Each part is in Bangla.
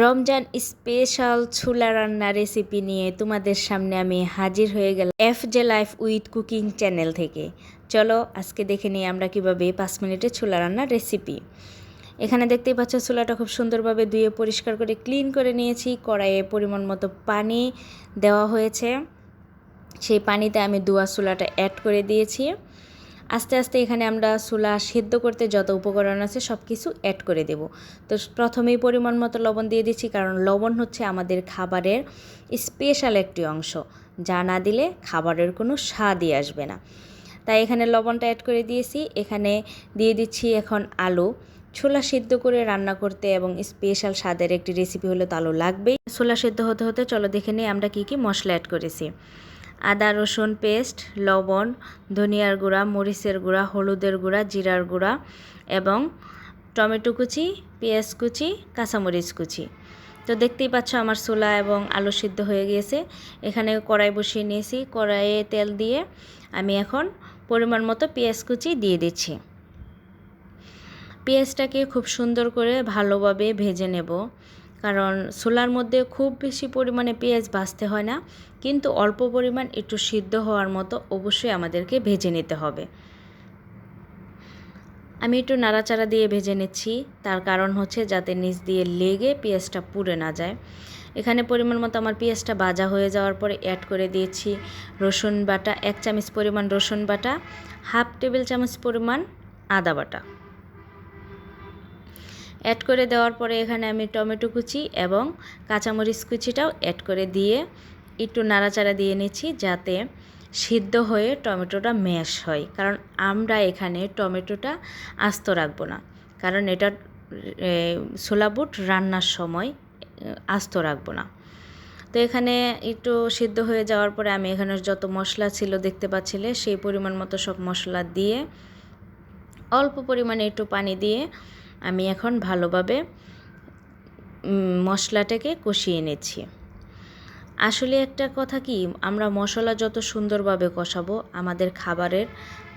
রমজান স্পেশাল ছোলা রান্না রেসিপি নিয়ে তোমাদের সামনে আমি হাজির হয়ে গেলাম FJ life with cooking channel থেকে। চলো আজকে দেখে নিই আমরা কিভাবে 5 মিনিটে ছোলা রান্নার রেসিপি। এখানে দেখতেই পাচ্ছ ছোলাটা খুব সুন্দরভাবে ধুয়ে পরিষ্কার করে ক্লিন করে নিয়েছি। কড়াইয়ে পরিমাণ মতো পানি দেওয়া হয়েছে, সেই পানিতে আমি ধোয়া ছোলাটা অ্যাড করে দিয়েছি। আস্তে আস্তে এখানে আমরা ছোলা সিদ্ধ করতে যত উপকরণ আছে সব কিছু অ্যাড করে দেব। তো প্রথমেই পরিমাণ মতো লবণ দিয়ে দিচ্ছি, কারণ লবণ হচ্ছে আমাদের খাবারের স্পেশাল একটি অংশ, যা না দিলে খাবারের কোনো স্বাদই আসবে না। তাই এখানে লবণটা অ্যাড করে দিয়েছি। এখানে দিয়ে দিচ্ছি এখন আলু। ছোলা সিদ্ধ করে রান্না করতে এবং স্পেশাল স্বাদের একটি রেসিপি হলে তো আলু লাগবেই। ছোলা সিদ্ধ হতে হতে চলো দেখে নিই আমরা কী কী মশলা অ্যাড করেছি। আদা রসুন পেস্ট, লবণ, ধনিয়ার গুঁড়া, মরিচের গুঁড়া, হলুদের গুঁড়া, জিরার গুঁড়া এবং টমেটো কুচি, পেঁয়াজ কুচি, কাঁচামরিচ কুচি। তো দেখতেই পাচ্ছ আমার ছোলা এবং আলু সিদ্ধ হয়ে গিয়েছে। এখানে কড়াই বসিয়ে নিয়েছি। কড়াইয়ে তেল দিয়ে আমি এখন পরিমাণ মতো পেঁয়াজ কুচি দিয়ে দিচ্ছি। পেঁয়াজটাকে খুব সুন্দর করে ভালোভাবে ভেজে নেব, কারণ ছোলার মধ্যে খুব বেশি পরিমাণে পেঁয়াজ ভাজতে হয় না, কিন্তু অল্প পরিমাণ একটু সিদ্ধ হওয়ার মতো অবশ্যই আমাদেরকে ভেজে নিতে হবে। আমি একটু নাড়াচাড়া দিয়ে ভেজে নিচ্ছি, তার কারণ হচ্ছে যাতে নিচ দিয়ে লেগে পেঁয়াজটা পুড়ে না যায়। এখানে পরিমাণ মতো আমার পেঁয়াজটা ভাজা হয়ে যাওয়ার পরে অ্যাড করে দিয়েছি রসুন বাটা, 1 চামচ পরিমাণ রসুন বাটা, 1/2 টেবিল চামচ পরিমাণ আদা বাটা। অ্যাড করে দেওয়ার পরে এখানে আমি টমেটো কুচি এবং কাঁচামরিচ কুচিটাও অ্যাড করে দিয়ে একটু নাড়াচাড়া দিয়ে নিচ্ছি, যাতে সিদ্ধ হয়ে টমেটোটা ম্যাশ হয়। কারণ আমরা এখানে টমেটোটা আস্ত রাখবো না, কারণ এটা ছোলা বুট রান্নার সময় আস্ত রাখবো না। তো এখানে একটু সিদ্ধ হয়ে যাওয়ার পরে আমি এখানে যত মশলা ছিল দেখতে পাচ্ছিলে, সেই পরিমাণ মতো সব মশলা দিয়ে অল্প পরিমাণে একটু পানি দিয়ে আমি এখন ভালোভাবে মশলাটাকে কষিয়ে নিচ্ছি। আসলে একটা কথা কি, আমরা মশলা যত সুন্দরভাবে কষাবো আমাদের খাবারের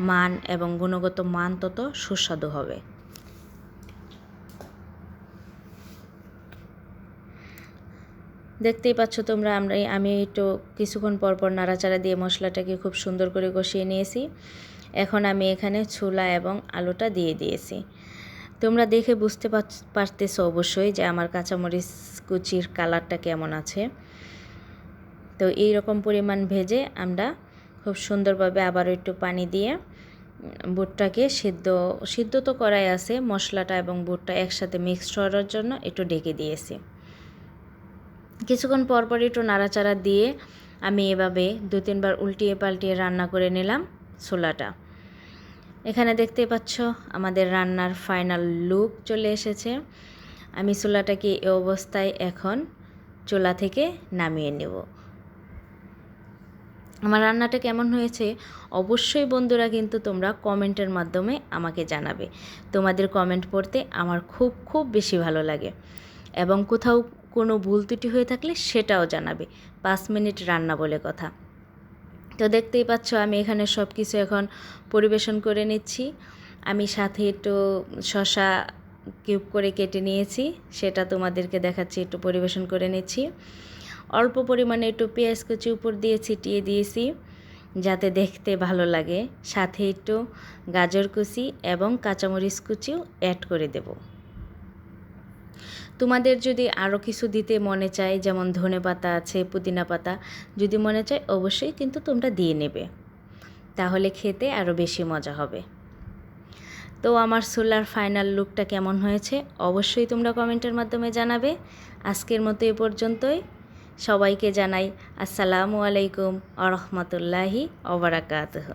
মান এবং গুণগত মান তত সুস্বাদু হবে। দেখতেই পাচ্ছ তোমরা, আমি একটু কিছুক্ষণ পর নাড়াচাড়া দিয়ে মশলাটাকে খুব সুন্দর করে কষিয়ে নিয়েছি। এখন আমি এখানে ছোলা এবং আলুটা দিয়ে দিয়েছি। তোমরা দেখে বুঝতে পারতেছো অবশ্যই যে আমার কাঁচামরিচ কুচির কালারটা কেমন আছে। তো এই রকম পরিমাণ ভেজে আমরা খুব সুন্দরভাবে আবারও একটু পানি দিয়ে বুটটাকে সিদ্ধ তো করাই আছে, মশলাটা এবং বুটটা একসাথে মিক্সড করার জন্য একটু ঢেকে দিয়েছি। কিছুক্ষণ পর একটু নাড়াচাড়া দিয়ে আমি এভাবে 2-3 বার উল্টিয়ে পাল্টিয়ে রান্না করে নিলাম ছোলাটা। এখানে দেখতে পাচ্ছ আমাদের রান্নার ফাইনাল লুক চলে এসেছে। আমি ছোলাটাকে এই অবস্থায় এখন চুলা থেকে নামিয়ে নেব। আমার রান্নাটা কেমন হয়েছে অবশ্যই বন্ধুরা কিন্তু তোমরা কমেন্টের মাধ্যমে আমাকে জানাবে। তোমাদের কমেন্ট পড়তে আমার খুব খুব বেশি ভালো লাগে, এবং কোথাও কোনো ভুল ত্রুটি হয়ে থাকলে সেটাও জানাবে। 5 মিনিট রান্না বলে কথা। তো দেখতেই পাচ্ছ আমি এখানে সব কিছু এখন পরিবেশন করে নিচ্ছি। আমি সাথে একটু শসা কিউব করে কেটে নিয়েছি, সেটা তোমাদেরকে দেখাচ্ছি, একটু পরিবেশন করে নিচ্ছি। অল্প পরিমাণে একটু পেঁয়াজ কুচি উপর দিয়ে ছিটিয়ে দিয়েছি যাতে দেখতে ভালো লাগে। সাথে একটু গাজর কুচি এবং কাঁচামরিচ কুচিও অ্যাড করে দেব। তোমাদের যদি আরও কিছু দিতে মনে চায়, যেমন ধনেপাতা আছে, পুদিনা পাতা, যদি মনে চায় অবশ্যই কিন্তু তোমরা দিয়ে নেবে, তাহলে খেতে আরও বেশি মজা হবে। তো আমার ছোলার ফাইনাল লুকটা কেমন হয়েছে অবশ্যই তোমরা কমেন্টের মাধ্যমে জানাবে। আজকের মতো এ পর্যন্তই। সবাইকে জানাই আসসালামু আলাইকুম ওয়া রাহমাতুল্লাহি ওয়া বারাকাতুহু।